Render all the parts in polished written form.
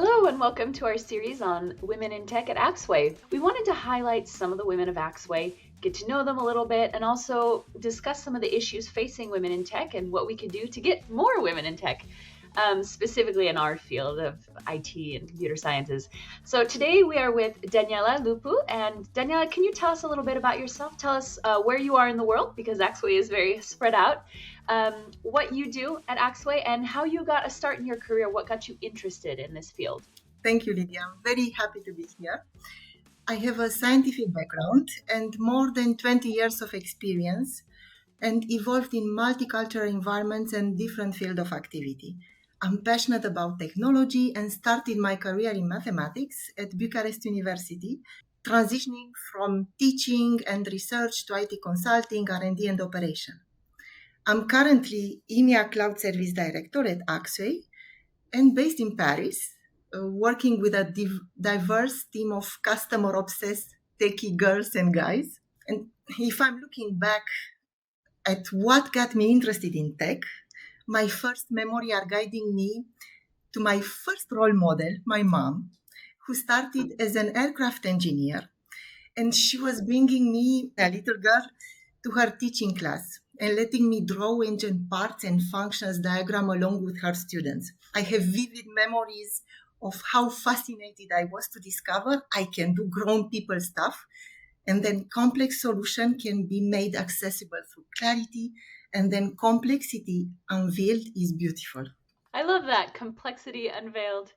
Hello and welcome to our series on women in tech at Axway. We wanted to highlight some of the women of Axway, get to know them a little bit, and also discuss some of the issues facing women in tech and what we can do to get more women in tech, specifically in our field of IT and computer sciences. So today we are with Daniela Lupu. And Daniela, can you tell us a little bit about yourself? Tell us where you are in the world, because Axway is very spread out. What you do at Axway and how you got a start in your career, what got you interested in this field. Thank you, Lydia. I'm very happy to be here. I have a scientific background and more than 20 years of experience and evolved in multicultural environments and different fields of activity. I'm passionate about technology and started my career in mathematics at Bucharest University, transitioning from teaching and research to IT consulting, R&D and operation. I'm currently EMEA Cloud Services Director at Axway and based in Paris, working with a diverse team of customer-obsessed techie girls and guys. And if I'm looking back at what got me interested in tech, my first memory are guiding me to my first role model, my mom, who started as an aircraft engineer. And she was bringing me, a little girl, to her teaching class and letting me draw engine parts and functions diagram along with her students. I have vivid memories of how fascinated I was to discover I can do grown people stuff, and then complex solution can be made accessible through clarity, and then complexity unveiled is beautiful. I love that, complexity unveiled.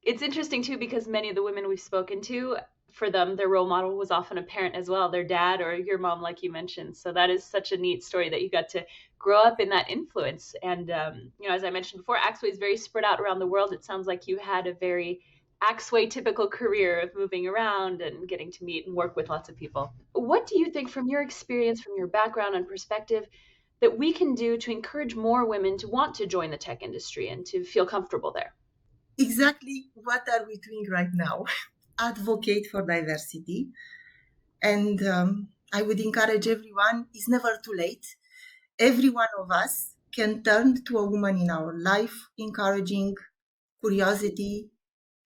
It's interesting too, because many of the women we've spoken to, for them, their role model was often a parent as well, their dad or your mom, like you mentioned. So that is such a neat story that you got to grow up in that influence. And, as I mentioned before, Axway is very spread out around the world. It sounds like you had a very Axway typical career of moving around and getting to meet and work with lots of people. What do you think, from your experience, from your background and perspective, that we can do to encourage more women to want to join the tech industry and to feel comfortable there? Exactly what are we doing right now? Advocate for diversity. And I would encourage everyone, it's never too late. Every one of us can turn to a woman in our life, encouraging curiosity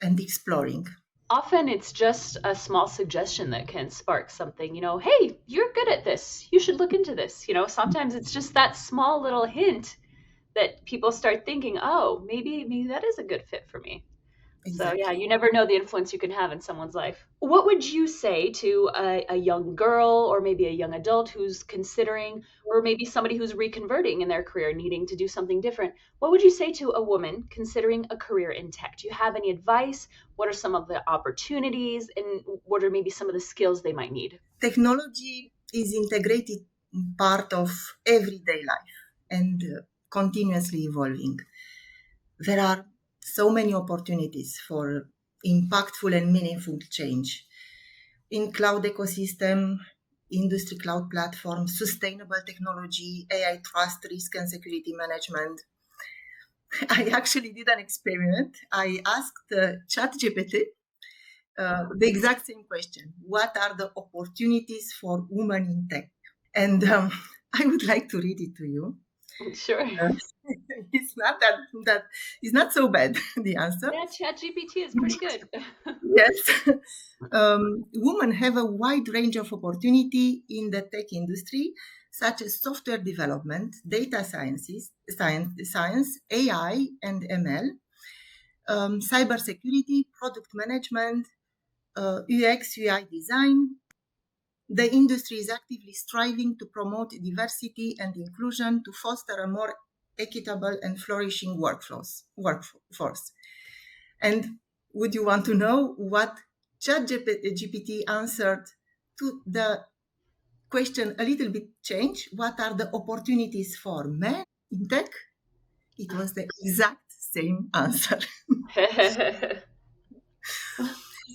and exploring. Often it's just a small suggestion that can spark something, hey, you're good at this. You should look into this. Sometimes it's just that small little hint that people start thinking, oh, maybe that is a good fit for me. So yeah, Exactly. you never know the influence you can have in someone's life. What would you say to a young girl or maybe a young adult who's considering, or maybe somebody who's reconverting in their career, needing to do something different? What would you say to a woman considering a career in tech? Do you have any advice? What are some of the opportunities, and what are maybe some of the skills they might need? Technology is integrated part of everyday life and continuously evolving. There are so many opportunities for impactful and meaningful change in cloud ecosystem, industry cloud platform, sustainable technology, AI trust, risk and security management. I actually did an experiment. I asked ChatGPT the exact same question. What are the opportunities for women in tech? And I would like to read it to you. Sure. Uh, it's not that it's not so bad, the answer. Yeah, ChatGPT is pretty good. Yes. Women have a wide range of opportunity in the tech industry, such as software development, data science, AI and ML, cybersecurity, product management, UX, UI design. The industry is actively striving to promote diversity and inclusion to foster a more equitable and flourishing workforce. And would you want to know what ChatGPT answered to the question a little bit changed? What are the opportunities for men in tech? It was the exact same answer.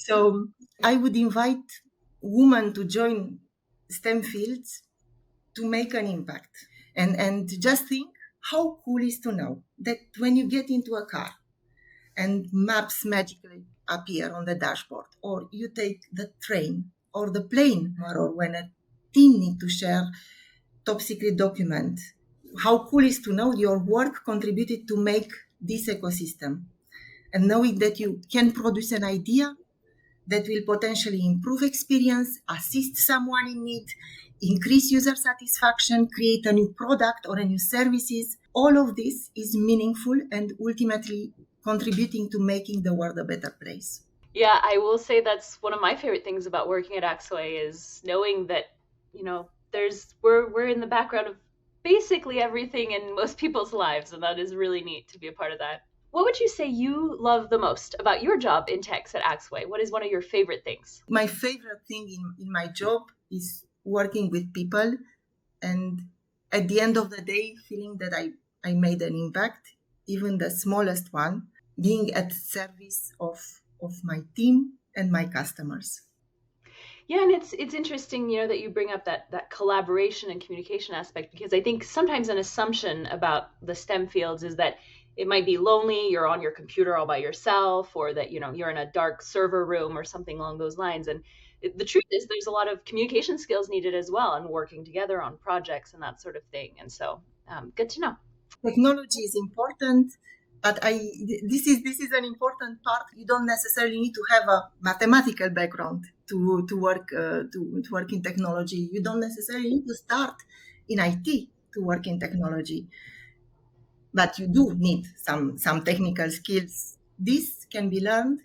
So I would invite women to join STEM fields to make an impact. And just think how cool is to know that when you get into a car and maps magically appear on the dashboard, or you take the train or the plane, or when a team need to share top secret document, how cool is to know your work contributed to make this ecosystem. And knowing that you can produce an idea that will potentially improve experience, assist someone in need, increase user satisfaction, create a new product or a new services. All of this is meaningful and ultimately contributing to making the world a better place. Yeah, I will say that's one of my favorite things about working at Axway is knowing that, we're in the background of basically everything in most people's lives, and that is really neat to be a part of that. What would you say you love the most about your job in techs at Axway? What is one of your favorite things? My favorite thing in my job is working with people, and at the end of the day, feeling that I made an impact, even the smallest one, being at service of my team and my customers. Yeah, and it's interesting, that you bring up that collaboration and communication aspect, because I think sometimes an assumption about the STEM fields is that it might be lonely, you're on your computer all by yourself, or that you're in a dark server room or something along those lines. And the truth is, there's a lot of communication skills needed as well, and working together on projects and that sort of thing. And so, good to know. Technology is important, but this is an important part. You don't necessarily need to have a mathematical background to work in technology. You don't necessarily need to start in IT to work in technology, but you do need some technical skills. This can be learned.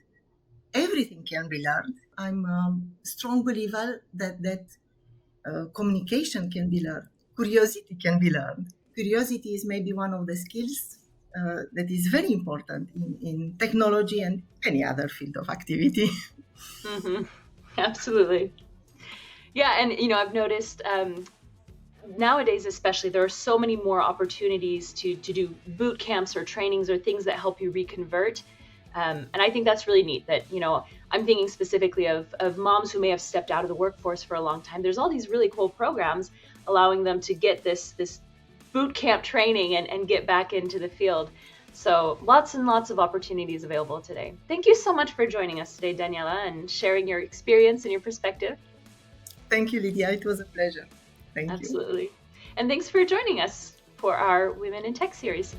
Everything can be learned. I'm a strong believer that communication can be learned. Curiosity can be learned. Curiosity is maybe one of the skills that is very important in technology and any other field of activity. Hmm. Absolutely. Yeah, and I've noticed nowadays, especially, there are so many more opportunities to do boot camps or trainings or things that help you reconvert. And I think that's really neat that, I'm thinking specifically of moms who may have stepped out of the workforce for a long time. There's all these really cool programs allowing them to get this boot camp training and get back into the field. So lots and lots of opportunities available today. Thank you so much for joining us today, Daniela, and sharing your experience and your perspective. Thank you, Lydia. It was a pleasure. Thank you. Absolutely. And thanks for joining us for our Women in Tech series.